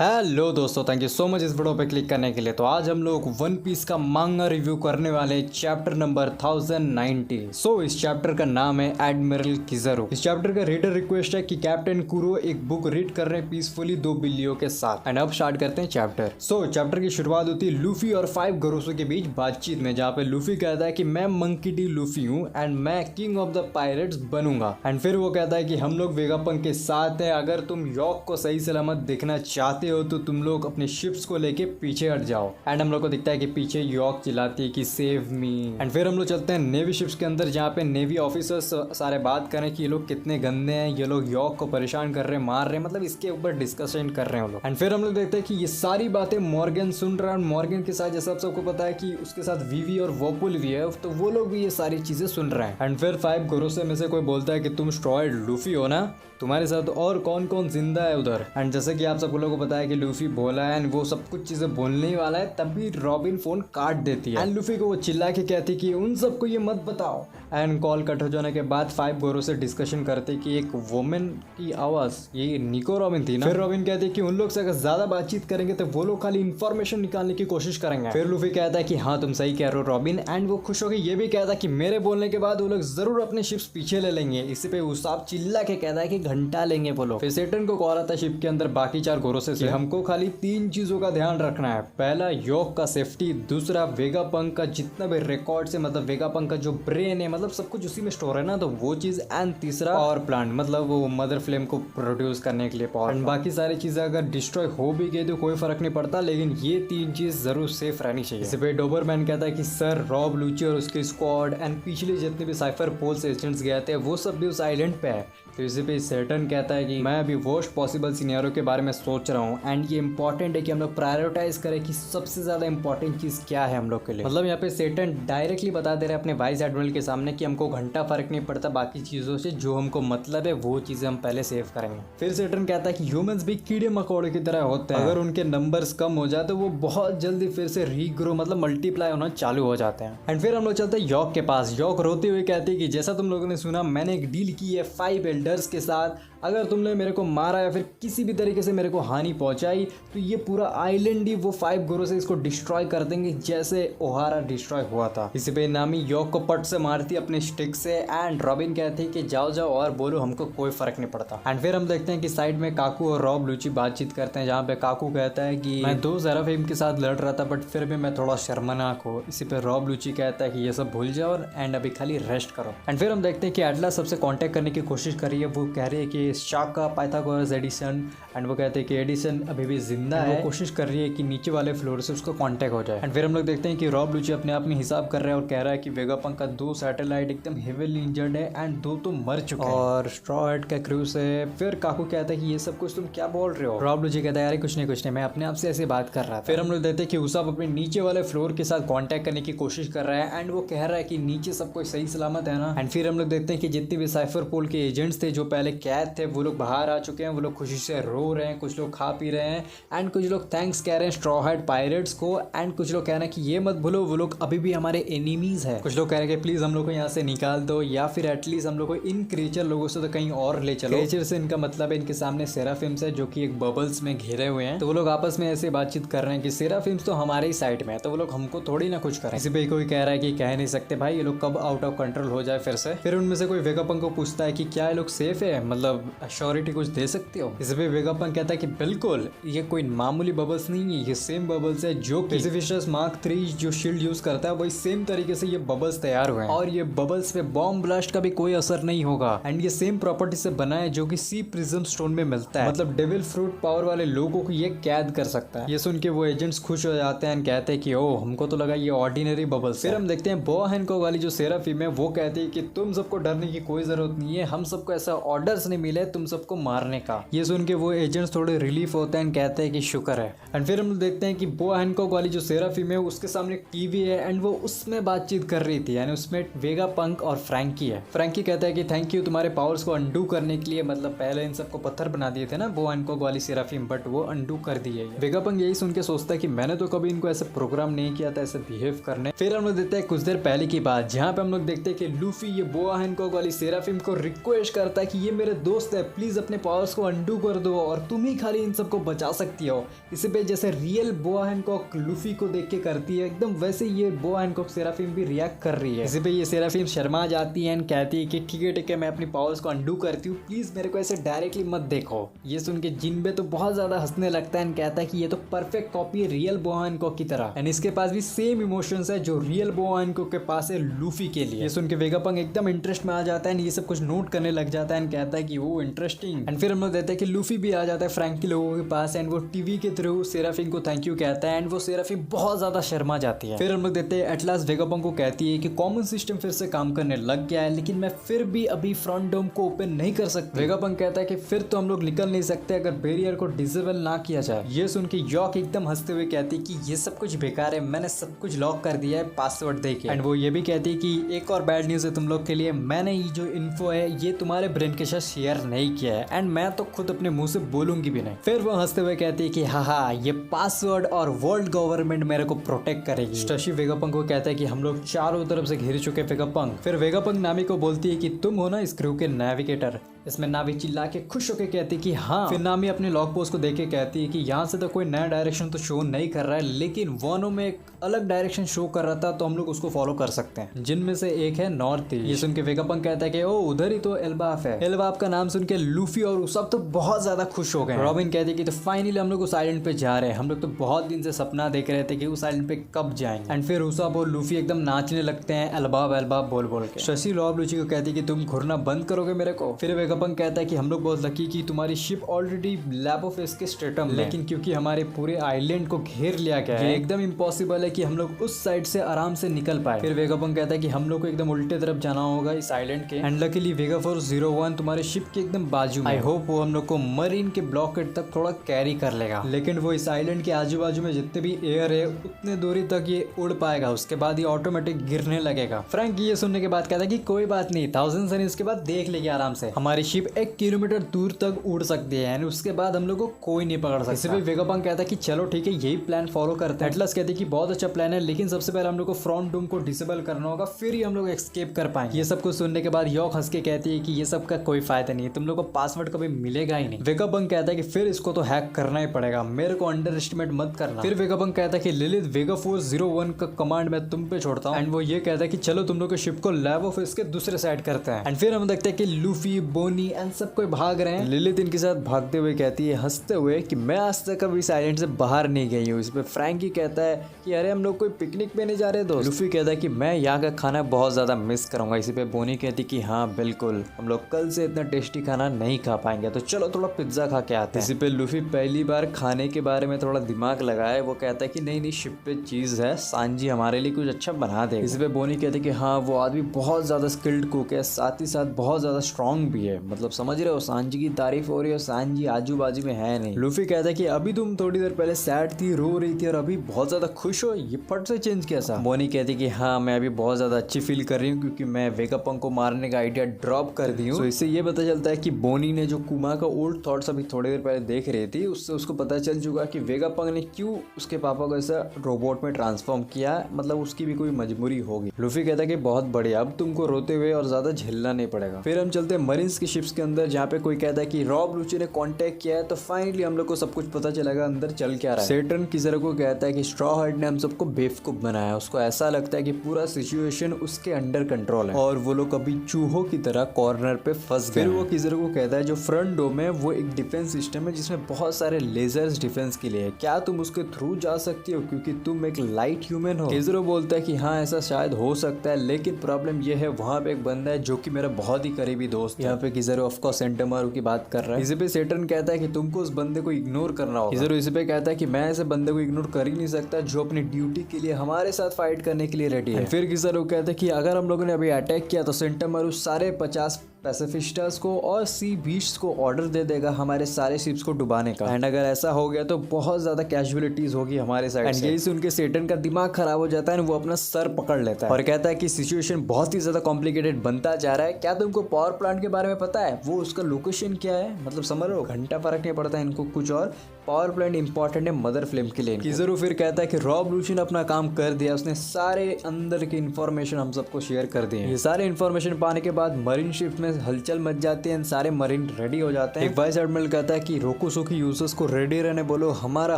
Hello दोस्तों, thank you so much इस video पे क्लिक करने के लिए। तो आज हम लोग वन पीस का मांगा रिव्यू करने वाले चैप्टर नंबर 1090। इस चैप्टर का नाम है एडमिरल किज़ारू। इस चैप्टर का रीडर रिक्वेस्ट है कि कैप्टन कुरो एक बुक रीड कर रहे हैं पीसफुली दो बिल्लियों के साथ। एंड अब स्टार्ट करते हैं चैप्टर। चैप्टर की शुरुआत होती है लूफी और 5 गरोसो के बीच बातचीत में, जहाँ पे लूफी कहता है कि मैं मंकी डी लूफी हूँ एंड मैं किंग ऑफ द पायरेट्स बनूंगा। एंड फिर वो कहता है कि हम लोग वेगापंक के साथ हैं, अगर तुम यॉर्क को सही सलामत देखना चाहते हो तो तुम लोग अपने शिप्स को लेके पीछे हट जाओ। एंड हम लोग को दिखता है कि पीछे यॉर्क चिल्लाती है कि सेव मी। एंड फिर हम लोग चलते हैं नेवी शिप्स के अंदर, जहाँ पे नेवी ऑफिसर्स सारे बात करें कि ये लोग कितने गंदे हैं, ये लोग यॉर्क को परेशान कर रहे हैं, मार रहे हैं, मतलब इसके ऊपर डिस्कशन कर रहे हैं वो लोग। एंड फिर हम लोग देखते हैं कि ये सारी बातें मॉर्गन सुन रहा है। मॉर्गन के साथ जैसा सबको पता है कि उसके साथ वीवी और वोपुल भी है, तो वो लोग भी ये सारी चीजें सुन रहे हैं। एंड फिर 5 गरोसे में से कोई बोलता है कि तुम स्ट्रॉयड लूफी हो ना, तुम्हारे साथ और कौन कौन जिंदा है उधर। एंड जैसे कि आप सब लोगों को पता है कि लूफी बोला है एंड वो सब कुछ चीजें बोलने ही वाला है, तभी रॉबिन फोन काट देती है। एंड लूफी को वो चिल्ला के कहती कि उन सबको ये मत बताओ। एंड कॉल कट हो जाने के बाद 5 गोरों से डिस्कशन करते कि एक वुमेन की आवाज, ये निको रॉबिन थी ना। फिर रॉबिन कहती है कि उन लोग से अगर ज्यादा बातचीत करेंगे तो वो लोग खाली इंफॉर्मेशन निकालने की कोशिश करेंगे। फिर लूफी कहता है कि हाँ तुम सही कह रहे हो रॉबिन। एंड वो खुश होकर ये भी कहता है कि मेरे बोलने के बाद वो लोग जरूर अपने शिप्स पीछे ले लेंगे। इसी पे उसाब चिल्ला के कहता है कि घंटा लेंगे वो लोग। फिर सेटन को कॉल आता है शिप के अंदर बाकी 4 गोरों से हमको खाली 3 चीजों का ध्यान रखना है। पहला यॉर्क का सेफ्टी, दूसरा वेगापंक का जितना भी रिकॉर्ड से, मतलब वेगापंक का जो ब्रेन है, मतलब सब कुछ उसी में स्टोर है ना, तो वो चीज। एंड तीसरा पावर प्लांट, मतलब वो मदर फ्लेम को प्रोड्यूस करने के लिए पावर। एंड बाकी सारी चीजें अगर डिस्ट्रॉय हो भी गई तो कोई फर्क नहीं पड़ता, लेकिन ये 3 चीज जरूर सेफ रहनी चाहिए। इसी पे डोबरमैन कहता है कि सर रॉब लूची और उसके स्क्वाड एंड पिछले जितने भी साइफर पोल्स एजेंट्स गए थे वो सब भी उस आइलैंड पे है। तो इसी पे सेटन कहता है कि मैं अभी वर्स्ट पॉसिबल सिनेरियो के बारे में सोच रहा हूँ एंड ये इंपॉर्टेंट है कि हम लोग प्रायोरिटाइज करें कि सबसे ज्यादा इंपॉर्टेंट चीज क्या है हम लोग के लिए। मतलब यहाँ पे सेटन डायरेक्टली बता दे रहे हैं अपने वाइस एडमिरल के सामने कि हमको घंटा फर्क नहीं पड़ता बाकी चीजों से, जो हमको मतलब है वो चीजें हम पहले सेव करेंगे। फिर सेटन कहता है कि ह्यूमंस भी कीड़े मकोड़े की तरह होते हैं, अगर उनके नंबर्स कम हो जाए तो वो बहुत जल्दी फिर से रीग्रो, मतलब मल्टीप्लाई होना चालू हो जाते हैं। एंड फिर हम लोग चलते हैं यॉर्क के पास। यॉर्क रोते हुए कहती है कि जैसा तुम लोगों ने सुना, मैंने एक डील की है 5 एल्डर्स के साथ, अगर तुमने मेरे को मारा या फिर किसी भी तरीके से मेरे को हानि पहुंचाई तो ये पूरा आइलैंड ही वो 5 गोरों से इसको डिस्ट्रॉय कर देंगे, जैसे ओहारा डिस्ट्रॉय हुआ था। इसी पे नामी यॉर्क को पट से मारती अपने स्टिक से। एंड रॉबिन कहती है कि जाओ जाओ और बोलो, हमको कोई फर्क नहीं पड़ता। एंड फिर हम देखते हैं कि साइड में काकू और रॉब लूची बातचीत करते हैं, जहाँ पे काकू कहता है कि मैं 2 ज़ेराफिम के साथ लड़ रहा था बट फिर भी मैं थोड़ा शर्मनाक हूँ। इसी पे रॉब लूची कहता है कि ये सब भूल जाओ एंड अभी खाली रेस्ट करो। एंड फिर हम देखते हैं कि एटलास सबसे कॉन्टेक्ट करने की कोशिश कर रही है। वो कह रही है कि शाका, पाइथागोरस, एडिसन। एंड वो कहते हैं कि एडिसन अभी भी जिंदा है, वो कोशिश कर रही है कि नीचे वाले फ्लोर से उसको कांटेक्ट हो जाए। एंड फिर हम लोग देखते हैं कि रॉब लूची अपने आप में हिसाब कर रहा है और कह रहा है कि वेगापंक का 2 सैटेलाइट एकदम हेवीली इंजर्ड है एंड 2 तो मर चुके हैं और स्ट्रॉ हैट का क्रू से। फिर काकू कहता है कि ये सब कुछ तुम क्या बोल रहे हो। रॉब लूची कहता है यार कुछ नहीं, मैं अपने आप से ऐसे बात कर रहा था। फिर हम लोग देखते हैं कि उसाब अपने नीचे वाले फ्लोर के साथ कॉन्टेक्ट करने की कोशिश कर रहा है एंड वो कह रहा है कि नीचे सब कुछ सही सलामत है ना। एंड फिर हम लोग देखते हैं कि जितने भी साइफर पोल के एजेंट्स थे जो पहले कैद थे वो लोग बाहर आ चुके हैं। वो लोग खुशी से रो रहे हैं, कुछ लोग खा पी रहे हैं एंड कुछ लोग थैंक्स कह रहे हैं स्ट्रॉ हैट पायरेट्स को। एंड कुछ लोग कह रहे हैं कि ये मत भूलो वो लोग अभी भी हमारे एनिमीज है। कुछ लोग कह रहे हैं कि प्लीज हम लोग को यहाँ से निकाल दो या फिर एटलीस्ट हम लोग को इन क्रिएचर लोगों से तो कहीं और ले चलो। क्रिएचर से इनका मतलब है इनके सामने सेराफिम्स है जो कि एक बबल्स में घिरे हुए हैं। तो वो लोग आपस में ऐसे बातचीत कर रहे हैं कि सेराफिम्स तो हमारे ही साइड में है, तो वो लोग हमको थोड़ी ना कुछ करें। इसी पे कोई कह रहा है कि कह नहीं सकते भाई, ये लोग कब आउट ऑफ कंट्रोल हो जाए फिर से। फिर उनमें से कोई वेगापंक को पूछता है कि क्या ये लोग सेफ है, मतलब अश्योरिटी कुछ दे सकते हो। इसी पे वेगापंक कहता है कि बिल्कुल, ये कोई मामूली बबल्स नहीं है, ये सेम बबल्स है जो पेसिफिस्टस मार्क 3 जो शील्ड यूज करता है वही सेम तरीके से ये बबल्स तैयार हुए हैं और ये बबल्स पे बॉम्ब ब्लास्ट का भी कोई असर नहीं होगा। एंड ये सेम प्रॉपर्टी से बना है जो कि सी प्रिज्म स्टोन में मिलता है, मतलब डेविल फ्रूट पावर वाले लोगों को ये कैद कर सकता है। ये सुन के वो एजेंट्स खुश हो जाते हैं, कहते हैं कि ओ हमको तो लगा ये ऑर्डिनरी बबल्स। फिर हम देखते हैं बोआ हैनकॉक वाली जो सेराफिम है वो कहती है कि तुम सबको डरने की कोई जरूरत नहीं है, हम सबको ऐसा ऑर्डर्स नहीं मिले तुम सबको मारने का। ये सुन के वो एजेंट्स थोड़े रिलीफ होते हैं, कहते हैं कि शुक्र है। एंड फिर हम देखते हैं कि बोआ हैनकॉक वाली जो सेराफिम है उसके सामने टीवी है एंड वो उसमें बातचीत कर रही थी, यानी उसमें वेगापंक और फ्रैंकी है। फ्रैंकी कहता है कि थैंक यू तुम्हारे पावर्स को अंडू करने के लिए, मतलब पहले इन सबको पत्थर बना दिए थे ना बोआ हैनकॉक वाली सेराफिम, बट वो अंडू कर दिए। वेगापंक यही सुन के सोचता है कि मैंने तो कभी इनको ऐसे प्रोग्राम नहीं किया था ऐसे बिहेव करने। फिर हम लोग देखते हैं कुछ देर पहले की बात, जहाँ पे हम लोग देखते हैं कि लूफी ये बोआ हैनकॉक वाली सेराफिम को रिक्वेस्ट करता है कि ये मेरे 2 दोस्त है, प्लीज अपने पावर्स को अंडू कर दो और तुम ही खाली इन सबको बचा सकती हो। इसी पे जैसे रियल बोआ हैनकॉक लूफी को देख के करती है एकदम वैसे ये बोआ हैनकॉक सेराफिम भी रिएक्ट कर रही है। इसी पे ये सेराफिम शर्मा जाती है एंड कहती है कि ठीक है मैं अपनी पावर्स को अंडू करती हूँ, प्लीज मेरे को ऐसे डायरेक्टली मत देखो। ये सुन के जिनबे तो बहुत ज्यादा हंसने लगता है एंड कहता है कि ये तो परफेक्ट कॉपी है रियल बोआ हैनकॉक की तरह एंड इसके पास भी सेम इमोशंस है जो रियल बोआ हैनकॉक के पास है लूफी के लिए। ये सुन के वेगापंक एकदम इंटरेस्ट में आ जाता है एंड ये सब कुछ नोट करने लग जाता है एंड कहता है कि वो इंटरेस्टिंग। एंड फिर हम लोग देखते हैं कि लूफी भी आ जाता है फ्रैंक के लोगों के पास एंड वो टीवी के थ्रू सेराफिम को थैंक यू कहता है एंड वो सेराफिम बहुत ज्यादा शर्मा जाती है। फिर हम लोग देखते हैं एटलास वेगापंक को कहती है कि कॉमन सिस्टम फिर से काम करने लग गया है लेकिन मैं फिर भी अभी फ्रंट डोम को ओपन नहीं कर सकता। वेगापंक कहता है कि फिर तो हम लोग निकल नहीं सकते अगर बैरियर को डिसेबल ना किया जाए। ये सुन के यॉक एकदम हंसते हुए कहती है कि ये सब कुछ बेकार है, मैंने सब कुछ लॉक कर दिया है पासवर्ड देके। एंड वो ये भी कहती है कि एक और बैड न्यूज है तुम लोग के लिए, मैंने ये जो इन्फो है ये तुम्हारे ब्रेन के साथ शेयर नहीं किया है एंड मैं तो खुद अपने मुंह से बोलूंगी भी नहीं। फिर वो हंसते हुए कहती है कि हाँ ये पासवर्ड और वर्ल्ड गवर्नमेंट मेरे को प्रोटेक्ट करेगी। शशि वेगापंक को कहता है कि हम लोग चारों तरफ से घिर चुके वेगापंक। फिर वेगापंक नामी को बोलती है कि तुम हो ना इस क्रू के नेविगेटर। इसमें नावी चिल्ला के खुश होकर कहती है कि हाँ। फिर नामी अपने लॉग पोस्ट को देख के कहती है कि यहाँ से तो कोई नया डायरेक्शन तो शो नहीं कर रहा है लेकिन वनो में एक अलग डायरेक्शन शो कर रहा था तो हम लोग उसको फॉलो कर सकते हैं, जिनमें से एक है नॉर्थ ईस्ट। ये सुन के वेगापंक कहता है कि ओ उधर ही तो एल्बाफ है। एल्बाफ का नाम सुन के लूफी और सब तो बहुत ज्यादा खुश हो गए। रॉबिन कहती है कि तो फाइनली हम लोग उस आइलैंड पे जा रहे हैं, हम लोग तो बहुत दिन से सपना देख रहे थे कि उस आइलैंड पे कब जाएंगे। एंड फिर उसाब और लूफी एकदम नाचने लगते हैं एल्बाफ एल्बाफ बोल बोल के। शशि रॉब लूची को कहती है कि तुम घुरना बंद करोगे मेरे को। फिर वेगापंक कहता है कि हम लोग बहुत लकी कि तुम्हारी शिप ऑलरेडी लैब ऑफ के स्टेटम में, लेकिन क्योंकि हमारे पूरे आइलैंड को घेर लिया गया है एकदम इम्पॉसिबल है कि हम लोग उस साइड से आराम से निकल पाए। फिर वेगापंक कहता है कि हम लोग को एकदम उल्टे तरफ जाना होगा इस आइलैंड के एंड लकीली वेगाफोर्स 01 तुम्हारे शिप के एकदम बाजू में। आई होप वो हम लोग को मरीन के ब्लॉकेट तक थोड़ा कैरी कर लेगा, लेकिन वो इस आइलैंड के आजू बाजू में जितने भी एयर है उतने दूरी तक ये उड़ पाएगा, उसके बाद ये ऑटोमेटिक गिरने लगेगा। फ्रैंक ये सुनने के बाद कहता है कि कोई बात नहीं, 1000 सन इसके बाद देख लेंगे आराम से, हमारी शिप 1 किलोमीटर दूर तक उड़ सकती है एंड उसके बाद हम लोग को कोई नहीं पकड़ सकता। इसी पे वेगापंक कहता है कि चलो ठीक है यही प्लान फॉलो करते हैं। एटलस कहती है कि बहुत अच्छा प्लान है लेकिन सबसे पहले हम लोग को फ्रंट डोम को डिसेबल करना होगा फिर ही हम लोग एस्केप कर पाएंगे। ये सब कुछ सुनने के बाद यॉक हंस के कहती है कि ये सब का कोई फायदा नहीं है, तुम लोग को पासवर्ड कभी मिलेगा ही नहीं। वेगापंक कहता है कि फिर इसको तो हैक करना ही पड़ेगा, मेरे को अंडर एस्टिमेट मत करना। फिर वेगापंक कहता है कि लिलिथ वेगाफोर्स 01 का कमांड मैं तुम पे छोड़ता हूँ एंड वो ये कहता है कि चलो तुम लोग के शिप को लैब ऑफ इसके दूसरे साइड करते हैं। एंड फिर हम देखते हैं कि लूफी बोनी एंड सब कोई भाग रहे हैं। लिलिथ इनके साथ भागते हुए कहती है हंसते हुए कि मैं आज तक कभी इस आइलैंड से बाहर नहीं गई हूँ। इस पे फ्रैंकी कहता है कि अरे हम लोग कोई पिकनिक पे नहीं जा रहे दोस्त। लूफी कहता है कि मैं यहाँ का खाना बहुत ज्यादा मिस करूंगा। इसी पे बोनी कहती कि हाँ बिल्कुल, हम लोग कल से इतना टेस्टी खाना नहीं खा पाएंगे तो चलो थोड़ा पिज्जा खा के आते हैं। इसी पे लूफी पहली बार खाने के बारे में थोड़ा दिमाग लगाए, वो कहता है कि नहीं नहीं शिप पे चीज है, सांजी हमारे लिए कुछ अच्छा बना दे। इसी पे बोनी कहती है कि हाँ वो आदमी बहुत ज्यादा स्किल्ड कुक है, साथ ही साथ बहुत ज्यादा स्ट्रॉन्ग भी है, मतलब समझ रहे हो सांजी की तारीफ हो रही है, सांजी आजू बाजू में है नहीं। लूफी कहता है कि अभी तुम थोड़ी देर पहले सैड थी, रो रही थी और अभी बहुत ज्यादा खुश हो, ये फट से चेंज कैसा। बोनी कहती है कि हाँ मैं अभी बहुत ज्यादा अच्छी फील कर रही हूँ क्योंकि मैं वेगापंक को मारने का आइडिया ड्रॉप कर दी हूँ। तो इससे ये पता चलता है कि बोनी ने जो कुमा का ओल्ड थॉट्स अभी थोड़ी देर पहले देख रही थी उससे उसको पता चल चुका कि वेगापंक ने क्यों उसके पापा को ऐसा रोबोट में ट्रांसफॉर्म किया, मतलब उसकी भी कोई मजबूरी होगी। लूफी कहता है कि बहुत बढ़िया, अब तुमको रोते हुए और ज्यादा झेलना नहीं पड़ेगा। फिर हम चलते हैं मरीन्स की शिप्स के अंदर जहाँ पे कोई कहता है कि रॉब लूची ने कांटेक्ट किया है, तो फाइनली हम लोग को सब कुछ पता चलेगा अंदर चल क्या रहा है। सेटर्न किजर को कहता है कि स्ट्रॉ हार्ट ने हम सबको बेवकूफ बनाया, उसको ऐसा लगता है कि पूरा सिचुएशन उसके अंडर कंट्रोल है और वो लोग अभी चूहों की तरह कॉर्नर पे फंस गए। फिर वो किजर को कहता है जो फ्रंट डोम है वो एक डिफेंस सिस्टम है जिसमें बहुत सारे लेजर्स डिफेंस के लिए है, क्या तुम उसके थ्रू जा सकती हो क्योंकि तुम एक लाइट ह्यूमन हो। किजरो बोलता है कि हाँ ऐसा शायद हो सकता है लेकिन प्रॉब्लम ये है वहाँ पे एक बंदा है जो कि मेरा बहुत ही करीबी दोस्त। यहाँ पे किजरो ऑफ कोर्स सेंटमारू की बात कर रहा है। इसी पे सेटर्न कहता है कि तुमको उस बंदे को इग्नोर करना होगा। किजरो इसी पे कहता है कि मैं ऐसे बंदे को इग्नोर कर ही नहीं सकता जो अपनी ड्यूटी के लिए हमारे साथ फाइट करने के लिए रेडी है। फिर किजरो कहता है कि अगर हम लोगों ने अभी अटैक किया तो सेंटमारू सारे 50 पैसिफिस्टर्स को और सी बीस्ट्स को ऑर्डर दे देगा हमारे सारे शिप्स को डुबाने का, एंड अगर ऐसा हो गया तो बहुत ज्यादा कैजुअलिटीज होगी हमारे साइड से। यही सुन के सेटन का दिमाग खराब हो जाता है, वो अपना सर पकड़ लेता है और कहता है कि सिचुएशन बहुत ही ज्यादा कॉम्प्लिकेटेड बनता जा रहा है। क्या तुमको पावर प्लांट के बारे में पता है, वो उसका लोकेशन क्या है, मतलब समझ लो घंटा फर्क नहीं पड़ता इनको कुछ, और पावर प्लांट इंपॉर्टेंट है मदर फ्लेम के लिए। किजरो फिर कहता है कि रॉब लूची ने अपना काम कर दिया, उसने सारे अंदर की इन्फॉर्मेशन हम सबको शेयर कर दिए। ये सारे इन्फॉर्मेशन पाने के बाद मरीन शिप में में हलचल मच जाती है, सारे मरीन रेडी हो जाते हैं। एक वाइस एडमिरल कहता है कि रोकुसुकी यूजर्स को रेडी रहने बोलो, हमारा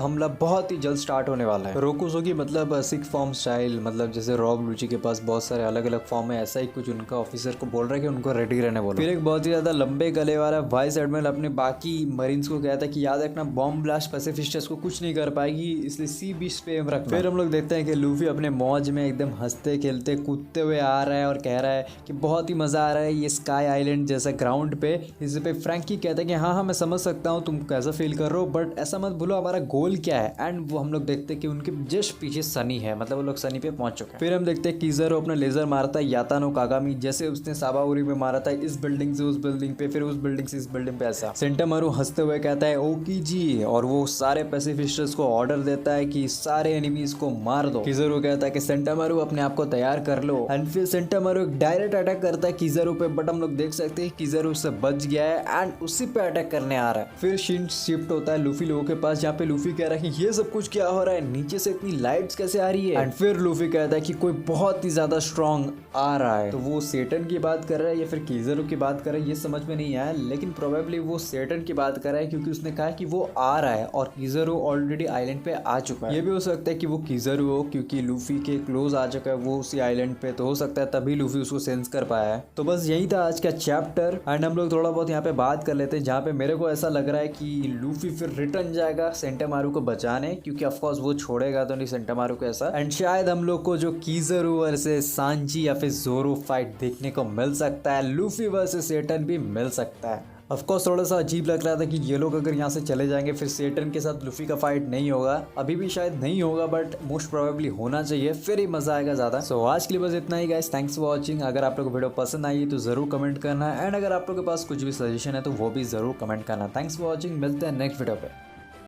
हमला बहुत ही जल्द स्टार्ट होने वाला है। रोकुसुकी मतलब सिक्स फॉर्म स्टाइल, मतलब जैसे रॉब लूची के पास बहुत सारे अलग अलग फॉर्म है, ऐसा ही कुछ उनका ऑफिसर को बोल रहा है कि उनको रेडी रहने बोलो। फिर एक बहुत ही ज्यादा लंबे गले वाला वाइस एडमिरल अपने बाकी मरीन्स को कहता है कि याद रखना बॉम्ब ब्लास्ट पैसिफिस्टर्स को कुछ नहीं कर पाएगी, इसलिए सी बीच पे रखना। फिर हम लोग देखते हैं कि लूफी अपने मौज में एकदम हंसते खेलते कूदते हुए आ रहा है और कह रहा है कि बहुत ही मजा आ रहा है ये स्काई आइलैंड जैसा ग्राउंड पे। इस पे फ्रैंकी कहता है कि हाँ मैं समझ सकता हूँ तुम कैसा फील कर रहे हो, बट ऐसा मत भूलो हमारा गोल क्या है। एंड वो हम लोग देखते हैं कि उनके जस्ट पीछे सनी है, मतलब वो लोग सनी पे पहुंच चुके हैं। फिर हम देखते हैं किज़रो अपना लेजर मारता है यातानो कागामी, जैसे उसने साबाउरी में मारा था, इस बिल्डिंग से उस बिल्डिंग पे, फिर उस बिल्डिंग से इस बिल्डिंग पे। ऐसा सेंटामारू हंसते हुए कहता है ओकी जी, और वो सारे पैसिफिस्टर्स को ऑर्डर देता है कि सारे एनिमीज को मार दो। किज़रो कहता है कि सेंटामारू अपने आप को तैयार कर लो। एंड फिर सेंटामारू एक डायरेक्ट अटैक करता है किज़रो पे, बट हम लोग देख सकते हैं किज़रो उससे बच गया है एंड उसी पे अटैक करने आ रहा है। फिर शिन शिफ्ट होता है लूफी लोगों के पास, जहाँ पे लूफी कह रहा है कि ये सब कुछ क्या हो रहा है, नीचे से इतनी लाइट्स कैसे आ रही है। एंड फिर लूफी कहता है कि कोई बहुत ही ज्यादा स्ट्रॉन्ग आ रहा है। तो वो सेटन की बात कर रहा है या फिर किज़रो की बात कर रहा है ये समझ में नहीं आया, लेकिन प्रोबेबली वो सेटन की बात कर रहा है क्योंकि उसने कहा कि वो आ रहा है और किज़रो ऑलरेडी आइलैंड पे आ चुका है। ये भी हो सकता है कि वो किज़रो हो क्योंकि लूफी के क्लोज आ चुका है वो उसी आइलैंड पे, तो हो सकता है तभी लूफी उसको सेंस कर पाया है। तो बस यही था आज का चैप्टर। एंड हम लोग थोड़ा बहुत यहाँ पे बात कर लेते हैं, जहाँ पे मेरे को ऐसा लग रहा है कि लूफी फिर रिटर्न जाएगा सेंटामारू को बचाने, क्योंकि ऑफकोर्स वो छोड़ेगा तो नहीं सेंटामारू को ऐसा। एंड शायद हम लोग को जो किज़रो वर्सेस सांजी या फिर जोरो फाइट देखने को मिल सकता है, लूफी वर्सेस सेटन भी मिल सकता है। ऑफकोर्स थोड़ा सा अजीब लग रहा था कि ये लोग अगर यहाँ से चले जाएंगे फिर सेटन के साथ लूफी का फाइट नहीं होगा, अभी भी शायद नहीं होगा, बट मोस्ट प्रोबेबली होना चाहिए, फिर ही मजा आएगा ज्यादा। सो आज के लिए बस इतना ही गाइस, थैंक्स फॉर वॉचिंग। अगर आप लोग को वीडियो पसंद आई तो जरूर कमेंट करना, एंड अगर आप लोग के पास कुछ भी सजेशन है तो वो भी जरूर कमेंट करना। थैंक्स फॉर वॉचिंग, मिलते हैं नेक्स्ट वीडियो पे।